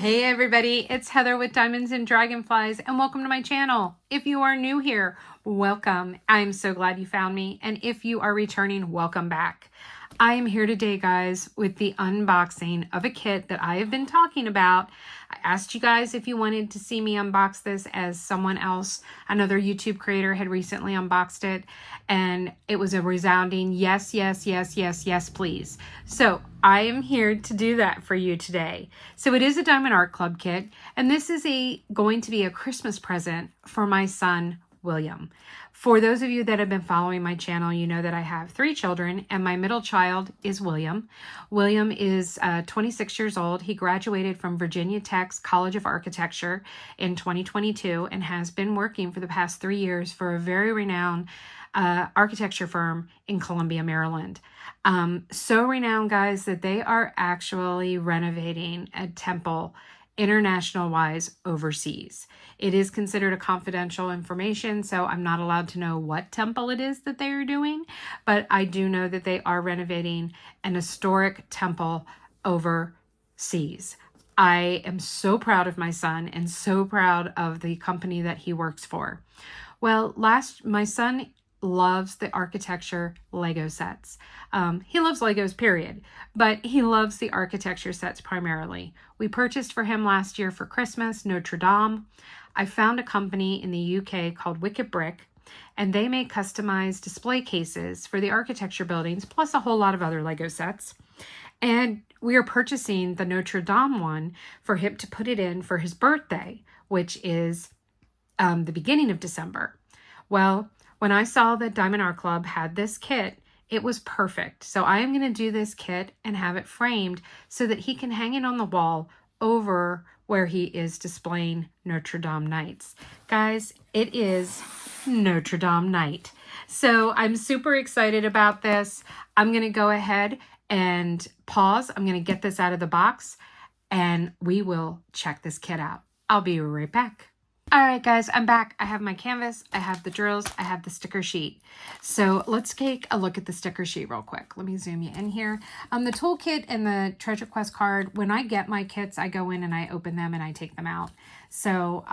Hey everybody, it's Heather with Diamonds and Dragonflies and welcome to my channel. If you are new here, welcome. I'm so glad you found me, and if you are returning, welcome back. I am here today, guys, with the unboxing of a kit that I have been talking about. I asked you guys if you wanted to see me unbox this, as someone else, another YouTube creator, had recently unboxed it, and it was a resounding yes, yes, yes, yes, yes, please. So I am here to do that for you today. So it is a Diamond Art Club kit, and this is going to be a Christmas present for my son, William. For those of you that have been following my channel, you know that I have 3 children, and my middle child is William. William is 26 years old. He graduated from Virginia Tech's College of Architecture in 2022 and has been working for the past 3 years for a very renowned architecture firm in Columbia, Maryland. So renowned, guys, that they are actually renovating a temple international wise overseas. It is considered a confidential information, so I'm not allowed to know what temple it is that they are doing, but I do know that they are renovating an historic temple overseas. I am so proud of my son and so proud of the company that he works for. Well, my son loves the architecture Lego sets. He loves Legos, period, but he loves the architecture sets primarily. We purchased for him last year for Christmas, Notre Dame. I found a company in the UK called Wicked Brick, and they make customized display cases for the architecture buildings, plus a whole lot of other Lego sets. And we are purchasing the Notre Dame one for him to put it in for his birthday, which is the beginning of December. Well, when I saw that Diamond Art Club had this kit, it was perfect. So I am going to do this kit and have it framed so that he can hang it on the wall over where he is displaying Notre Dame nights. Guys, it is Notre Dame night. So I'm super excited about this. I'm going to go ahead and pause. I'm going to get this out of the box and we will check this kit out. I'll be right back. All right, guys, I'm back. I have my canvas, I have the drills, I have the sticker sheet. So let's take a look at the sticker sheet real quick. Let me zoom you in here. The toolkit and the treasure quest card, when I get my kits, I go in and I open them and I take them out. So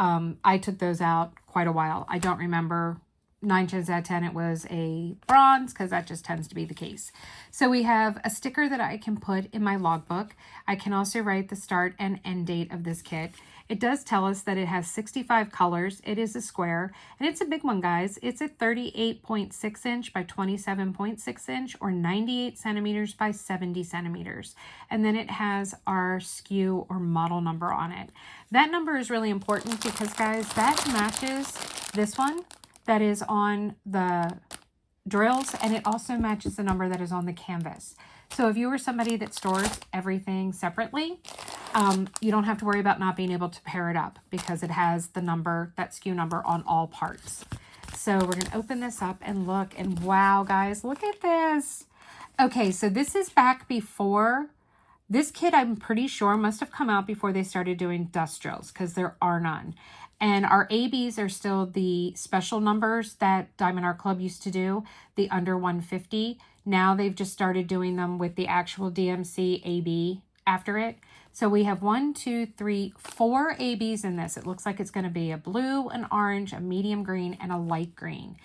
I took those out quite a while. I don't remember. 9 times out of 10 it was a bronze, because that just tends to be the case. So we have a sticker that I can put in my logbook. I can also write the start and end date of this kit. It does tell us that it has 65 colors. It is a square, and it's a big one, guys. It's a 38.6 inch by 27.6 inch, or 98 centimeters by 70 centimeters. And then it has our SKU or model number on it. That number is really important because, guys, that matches this one that is on the drills, and it also matches the number that is on the canvas. So if you are somebody that stores everything separately, you don't have to worry about not being able to pair it up because it has the number, that SKU number, on all parts. So we're going to open this up and look, and wow, guys, look at this. Okay, so this is back before. This kit, I'm pretty sure, must have come out before they started doing dust drills, because there are none. And our ABs are still the special numbers that Diamond Art Club used to do, the under 150. Now they've just started doing them with the actual DMC AB after it. So we have 1, 2, 3, 4 ABs in this. It looks like it's going to be a blue, an orange, a medium green, and a light green.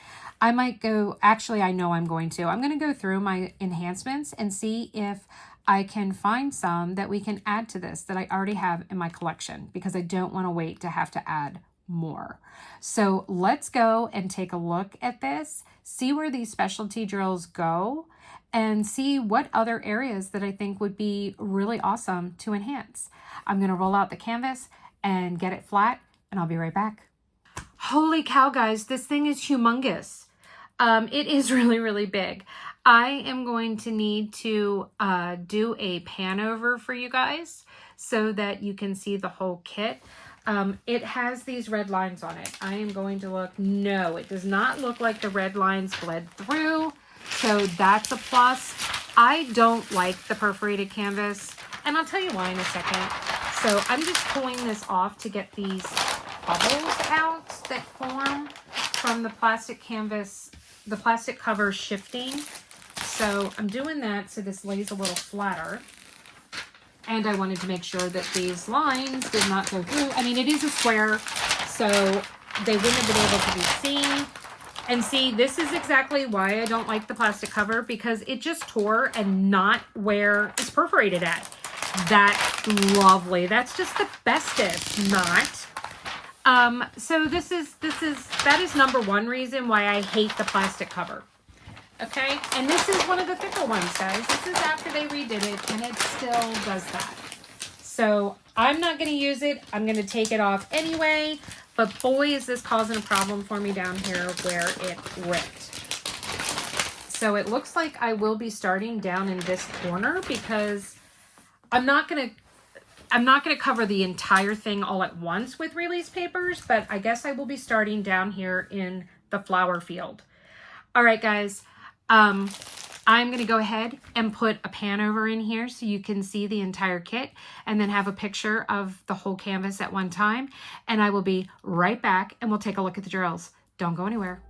I might go, actually, I know I'm going to. I'm going to go through my enhancements and see if I can find some that we can add to this that I already have in my collection, because I don't want to wait to have to add more. So let's go and take a look at this, see where these specialty drills go, and see what other areas that I think would be really awesome to enhance. I'm going to roll out the canvas and get it flat, and I'll be right back. Holy cow, guys, this thing is humongous. It is really, really big. I am going to need to do a pan over for you guys so that you can see the whole kit. It has these red lines on it. I am going to look. No, it does not look like the red lines bled through. So that's a plus. I don't like the perforated canvas, and I'll tell you why in a second. So I'm just pulling this off to get these bubbles out that form from the plastic canvas, the plastic cover shifting. So I'm doing that so this lays a little flatter. And I wanted to make sure that these lines did not go through. I mean, it is a square, so they wouldn't have been able to be seen. And see, this is exactly why I don't like the plastic cover, because it just tore and not where it's perforated at. That's lovely. That's just the bestest, not. So that is number one reason why I hate the plastic cover. Okay, and this is one of the thicker ones, guys. This is after they redid it, and it still does that. So I'm not going to use it. I'm going to take it off anyway. But boy, is this causing a problem for me down here where it ripped. So it looks like I will be starting down in this corner, because I'm not going to cover the entire thing all at once with release papers, but I guess I will be starting down here in the flower field. All right, guys. I'm going to go ahead and put a pan over in here so you can see the entire kit, and then have a picture of the whole canvas at one time. And I will be right back, and we'll take a look at the drills. Don't go anywhere.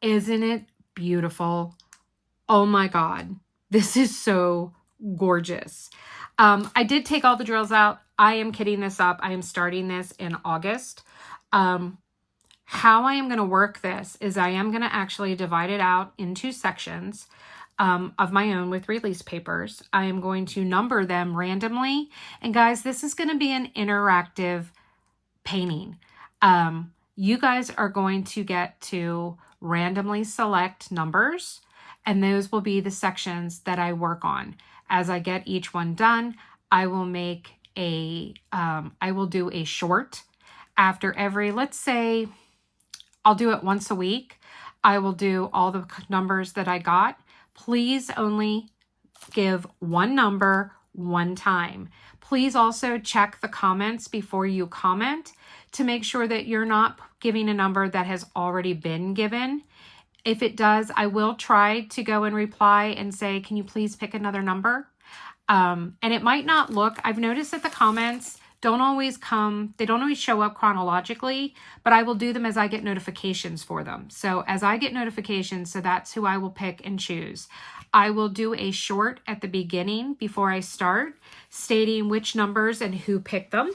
Isn't it beautiful? Oh my God, this is so gorgeous. I did take all the drills out. I am kitting this up. I am starting this in August. How I am going to work this is I am going to actually divide it out into sections of my own with release papers. I am going to number them randomly. And guys, this is going to be an interactive painting. You guys are going to get to randomly select numbers, and those will be the sections that I work on. As I get each one done, I will make I will do a short after every, let's say, I'll do it once a week. I will do all the numbers that I got. Please only give one number one time. Please also check the comments before you comment to make sure that you're not giving a number that has already been given. If it does, I will try to go and reply and say, can you please pick another number? And it might not look, I've noticed that the comments don't always show up chronologically, but I will do them as I get notifications for them. So as I get notifications, so that's who I will pick and choose. I will do a short at the beginning before I start, stating which numbers and who picked them.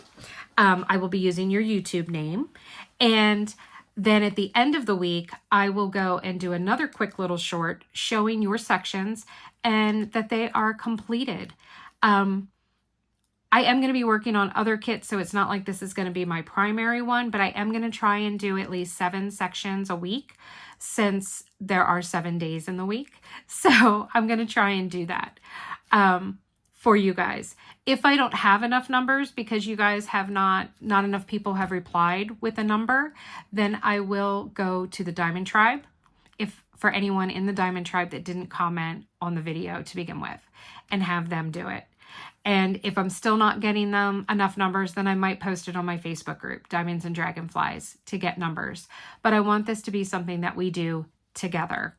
I will be using your YouTube name. And then at the end of the week, I will go and do another quick little short showing your sections and that they are completed. I am going to be working on other kits, so it's not like this is going to be my primary one, but I am going to try and do at least 7 sections a week since there are 7 days in the week. So I'm going to try and do that for you guys. If I don't have enough numbers because you guys have not enough people have replied with a number, then I will go to the Diamond Tribe, if for anyone in the Diamond Tribe that didn't comment on the video to begin with, and have them do it. And if I'm still not getting them enough numbers, then I might post it on my Facebook group, Diamonds and Dragonflies, to get numbers. But I want this to be something that we do together.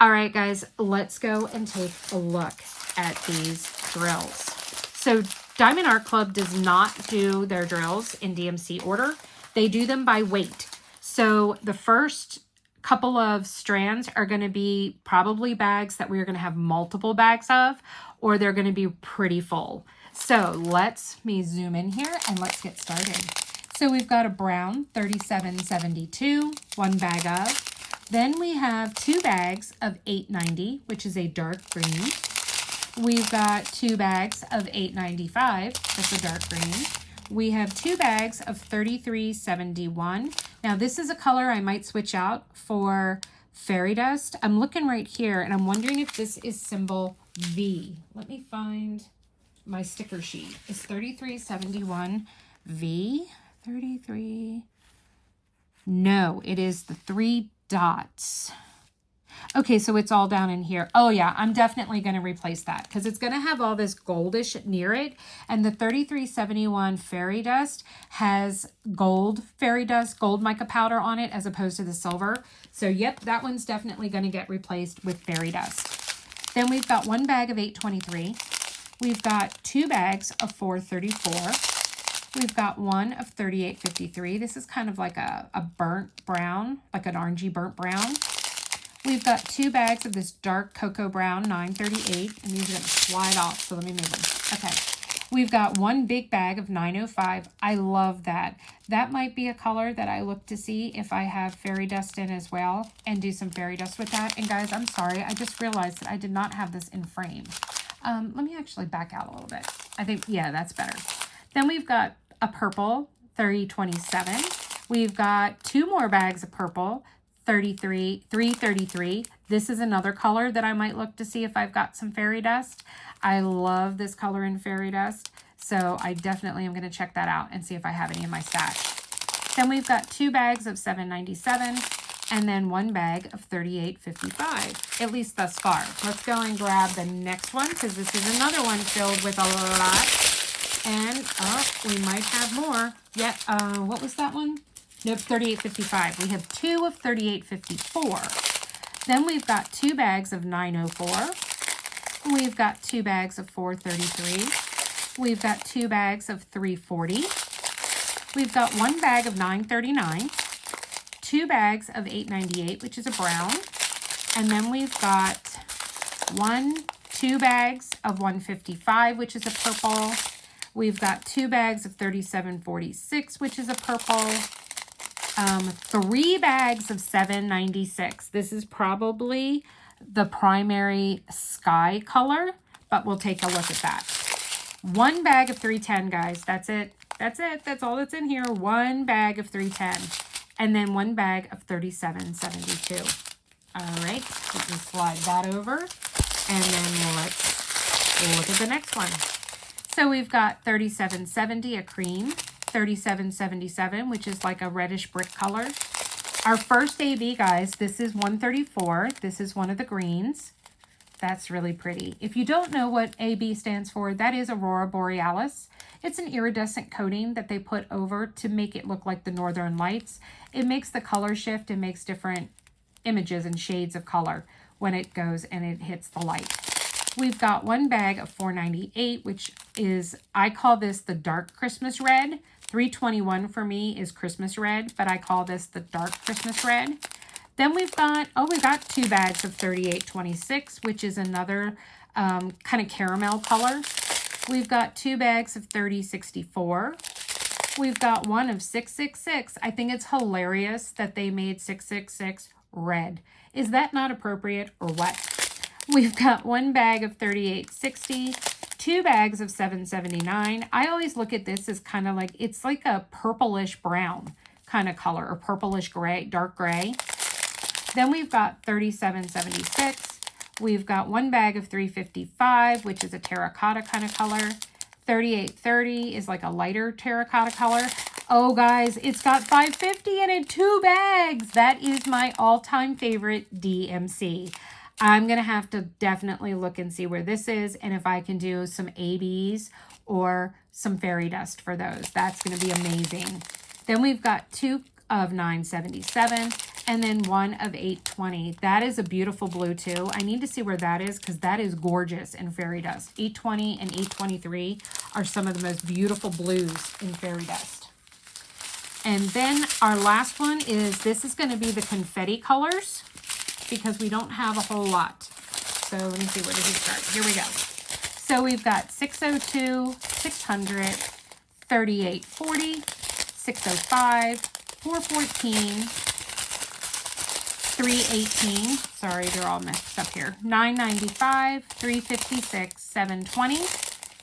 All right, guys, let's go and take a look at these drills. So Diamond Art Club does not do their drills in DMC order. They do them by weight. So the first couple of strands are going to be probably bags that we're going to have multiple bags of, or they're going to be pretty full. So let me zoom in here and let's get started. So we've got a brown 3772, one bag of. Then we have 2 bags of 890, which is a dark green. We've got 2 bags of 895, that's a dark green. We have 2 bags of 3371. Now this is a color I might switch out for fairy dust. I'm looking right here and I'm wondering if this is symbol V. Let me find my sticker sheet. Is 3371 V? 33. No, it is the 3 dots. Okay, so it's all down in here. Oh yeah, I'm definitely going to replace that because it's going to have all this goldish near it. And the 3371 fairy dust has gold fairy dust, gold mica powder on it as opposed to the silver. So yep, that one's definitely going to get replaced with fairy dust. Then we've got 1 bag of 823. We've got 2 bags of 434. We've got 1 of 3853. This is kind of like a burnt brown, like an orangey burnt brown. We've got 2 bags of this dark cocoa brown 938, and these are going to slide off, so let me move them. Okay. We've got 1 big bag of 905. I love that. That might be a color that I look to see if I have fairy dust in as well and do some fairy dust with that. And guys, I'm sorry, I just realized that I did not have this in frame. Let me actually back out a little bit. I think, yeah, that's better. Then we've got a purple 3027. We've got 2 more bags of purple 333. This is another color that I might look to see if I've got some fairy dust. I love this color in fairy dust, so I definitely am going to check that out and see if I have any in my stash. Then we've got 2 bags of 797 and then 1 bag of 3855, at least thus far. Let's go and grab the next one because this is another one filled with a lot. And, oh, we might have more. Yeah, what was that one? Nope, 3855. We have 2 of 3854. Then we've got 2 bags of 904. We've got 2 bags of 433. We've got 2 bags of 340. We've got 1 bag of 939. 2 bags of 898, which is a brown. And then we've got 2 bags of 155, which is a purple. We've got 2 bags of 3746, which is a purple. 3 bags of 796. This is probably the primary sky color, but we'll take a look at that. 1 bag of 310, guys. That's it. That's it. That's all that's in here. 1 bag of 310. And then 1 bag of 3772. All right. Let me slide that over. And then let's look at the next one. So we've got 3770, a cream. 3777, which is like a reddish brick color. Our first AB, guys, this is 134. This is one of the greens. That's really pretty. If you don't know what AB stands for, that is Aurora Borealis. It's an iridescent coating that they put over to make it look like the northern lights. It makes the color shift and makes different images and shades of color when it goes and it hits the light. We've got 1 bag of 498, which is, I call this the dark Christmas red. 321 for me is Christmas red, but I call this the dark Christmas red. Then we've got, we got 2 bags of 3826, which is another kind of caramel color. We've got 2 bags of 3064. We've got 1 of 666. I think it's hilarious that they made 666 red. Is that not appropriate or what? We've got 1 bag of 3860. 2 bags of 779. I always look at this as kind of like, it's like a purplish brown kind of color, or purplish gray, dark gray. Then we've got 3776. We've got 1 bag of 355, which is a terracotta kind of color. 3830 is like a lighter terracotta color. Oh, guys, it's got 550 in it, 2 bags. That is my all-time favorite DMC. I'm going to have to definitely look and see where this is and if I can do some ABs or some fairy dust for those. That's going to be amazing. Then we've got 2 of 977 and then 1 of 820. That is a beautiful blue too. I need to see where that is because that is gorgeous in fairy dust. 820 and 823 are some of the most beautiful blues in fairy dust. And then our last one is, this is going to be the confetti colors because we don't have a whole lot. So let me see, where did we start? Here we go. So we've got 602, 600, 3840, 605, 414, 318, sorry, they're all messed up here, 995, 356, 720,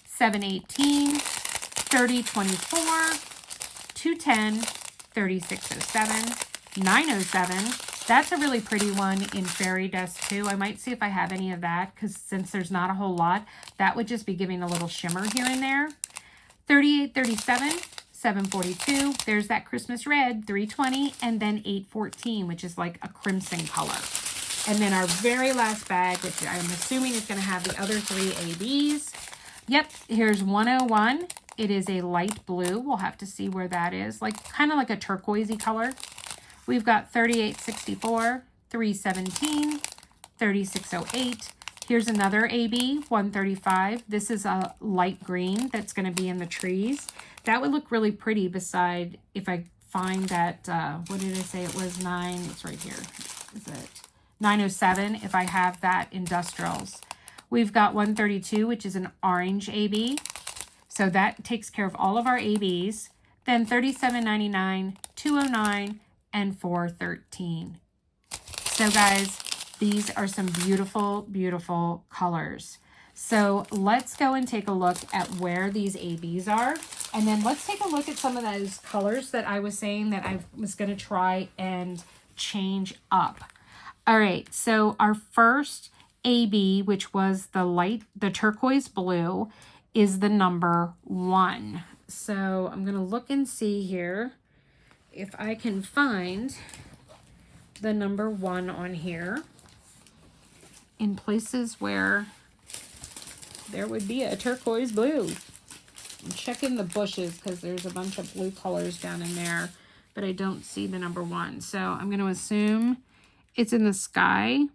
718, 3024, 210, 3607, 907. That's a really pretty one in fairy dust too. I might see if I have any of that, because since there's not a whole lot, that would just be giving a little shimmer here and there. 3837, 742, there's that Christmas red, 320, and then 814, which is like a crimson color. And then our very last bag, which I'm assuming is going to have the other 3 ABs. Yep, here's 101. It is a light blue. We'll have to see where that is, like kind of like a turquoisey color. We've got 3864, 317, 3608. Here's another AB, 135. This is a light green that's going to be in the trees. That would look really pretty beside, if I find that, what did I say? It was 9, it's right here. Is it 907 if I have that industrials. We've got 132, which is an orange AB. So that takes care of all of our ABs. Then 37.99, 209, and 413. So guys, these are some beautiful, beautiful colors. So let's go and take a look at where these ABs are. And then let's take a look at some of those colors that I was saying that I was going to try and change up. All right, so our first AB, which was the turquoise blue, is the number 1. So I'm going to look and see here if I can find the number 1 on here in places where there would be a turquoise blue. I'm checking the bushes because there's a bunch of blue colors down in there, but I don't see the number 1. So I'm going to assume it's in the sky.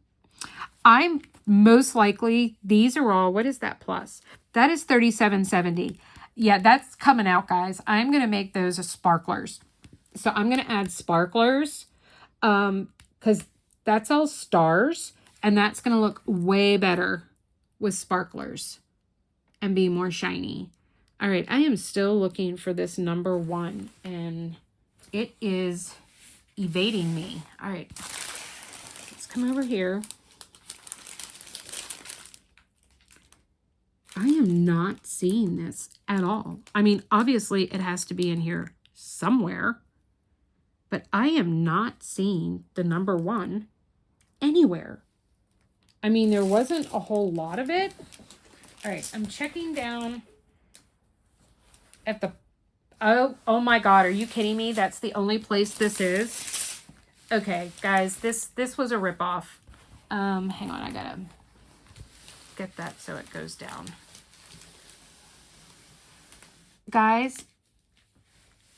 I'm most likely, these are all, what is that plus? That is 3770. Yeah, that's coming out, guys. I'm going to make those as sparklers. So I'm going to add sparklers because that's all stars, and that's going to look way better with sparklers and be more shiny. All right, I am still looking for this number 1, and it is evading me. All right, let's come over here. I am not seeing this at all. I mean, obviously it has to be in here somewhere, but I am not seeing the number 1 anywhere. I mean, there wasn't a whole lot of it. All right, I'm checking down at the, oh my God, are you kidding me? That's the only place this is. Okay, guys, this was a ripoff. Hang on, I gotta get that so it goes down. Guys,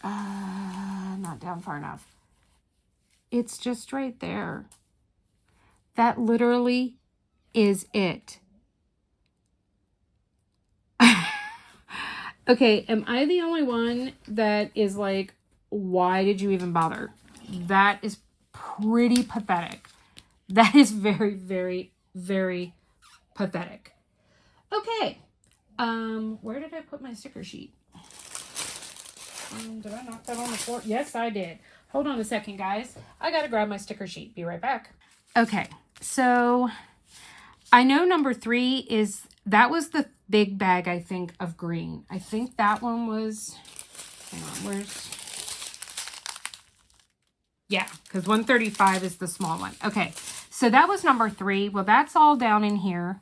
not down far enough. It's just right there. That literally is it. Okay, am I the only one that is like, why did you even bother? That is pretty pathetic. That is very, very, very pathetic. Okay, where did I put my sticker sheet? Did I knock that on the floor? Yes, I did. Hold on a second, guys. I gotta grab my sticker sheet. Be right back. Okay, so I know number 3 is, that was the big bag, I think, of green. I think that one was, hang on, where's, yeah, because 135 is the small one. Okay, so that was number 3. Well, that's all down in here.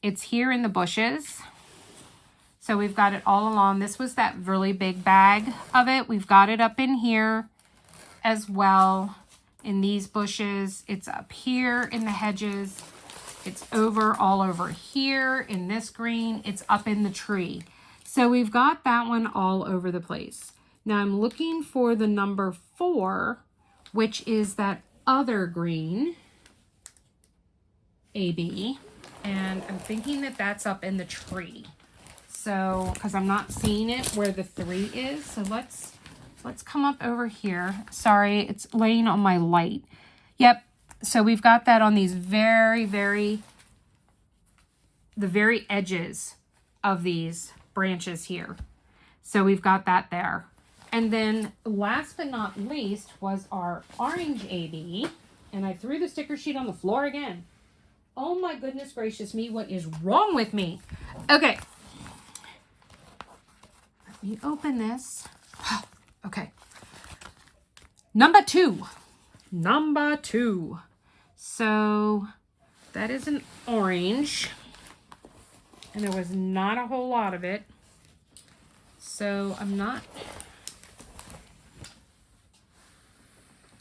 It's here in the bushes. So we've got it all along. This was that really big bag of it. We've got it up in here as well in these bushes. It's up here in the hedges. It's over all over here in this green. It's up in the tree. So we've got that one all over the place. Now I'm looking for the number 4, which is that other green AB. And I'm thinking that that's up in the tree. So, because I'm not seeing it where the 3 is. So let's let's come up over here. Sorry, it's laying on my light. Yep. So we've got that on these the very edges of these branches here. So we've got that there. And then last but not least was our orange AB. And I threw the sticker sheet on the floor again. Oh my goodness gracious me, what is wrong with me? Okay. Let me open this. Okay. Number two. So that is an orange. And there was not a whole lot of it. So I'm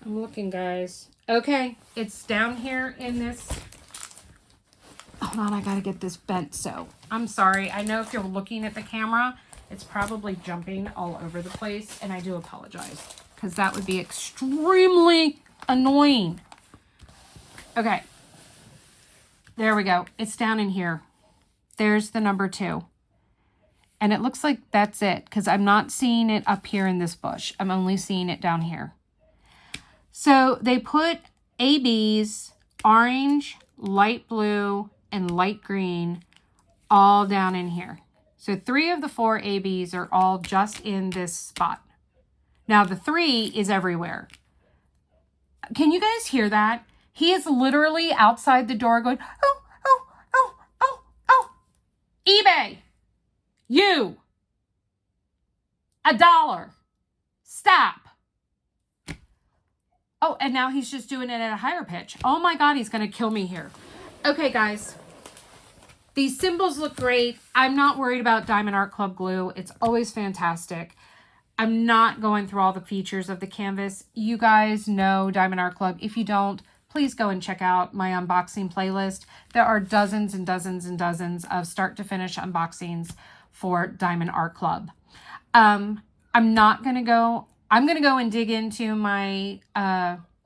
looking, guys. Okay, it's down here in this. Hold on, I gotta get this bent. So I'm sorry. I know if you're looking at the camera, it's probably jumping all over the place, and I do apologize because that would be extremely annoying. Okay, there we go. It's down in here. There's the number 2. And it looks like that's it because I'm not seeing it up here in this bush. I'm only seeing it down here. So they put ABs, orange, light blue, and light green all down in here. So 3 of the 4 ABs are all just in this spot. Now the 3 is everywhere. Can you guys hear that? He is literally outside the door going, oh, oh, oh, oh, oh. eBay, you, $1. Stop. Oh, and now he's just doing it at a higher pitch. Oh my God, he's going to kill me here. Okay, guys. These symbols look great. I'm not worried about Diamond Art Club glue. It's always fantastic. I'm not going through all the features of the canvas. You guys know Diamond Art Club. If you don't, please go and check out my unboxing playlist. There are dozens and dozens and dozens of start to finish unboxings for Diamond Art Club. I'm going to go and dig into my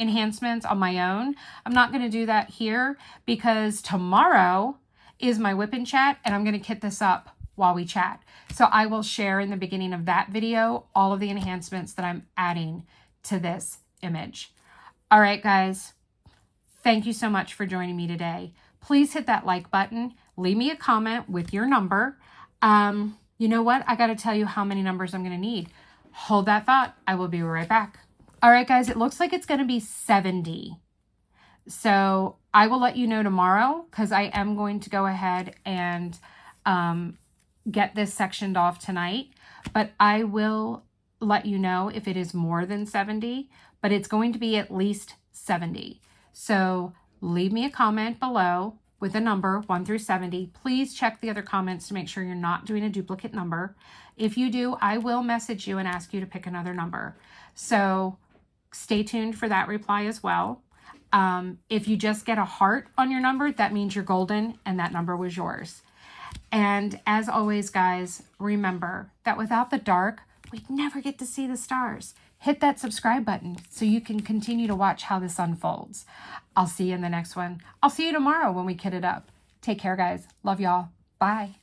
enhancements on my own. I'm not going to do that here because tomorrow is my whip and chat, and I'm going to kit this up while we chat. So I will share in the beginning of that video all of the enhancements that I'm adding to this image. All right, guys. Thank you so much for joining me today. Please hit that like button. Leave me a comment with your number. You know what? I got to tell you how many numbers I'm going to need. Hold that thought. I will be right back. All right, guys, it looks like it's going to be 70. So I will let you know tomorrow because I am going to go ahead and get this sectioned off tonight. But I will let you know if it is more than 70, but it's going to be at least 70. So leave me a comment below with a number 1 through 70. Please check the other comments to make sure you're not doing a duplicate number. If you do, I will message you and ask you to pick another number. So stay tuned for that reply as well. If you just get a heart on your number, that means you're golden and that number was yours. And as always, guys, remember that without the dark, we'd never get to see the stars. Hit that subscribe button so you can continue to watch how this unfolds. I'll see you in the next one. I'll see you tomorrow when we kit it up. Take care, guys. Love y'all. Bye.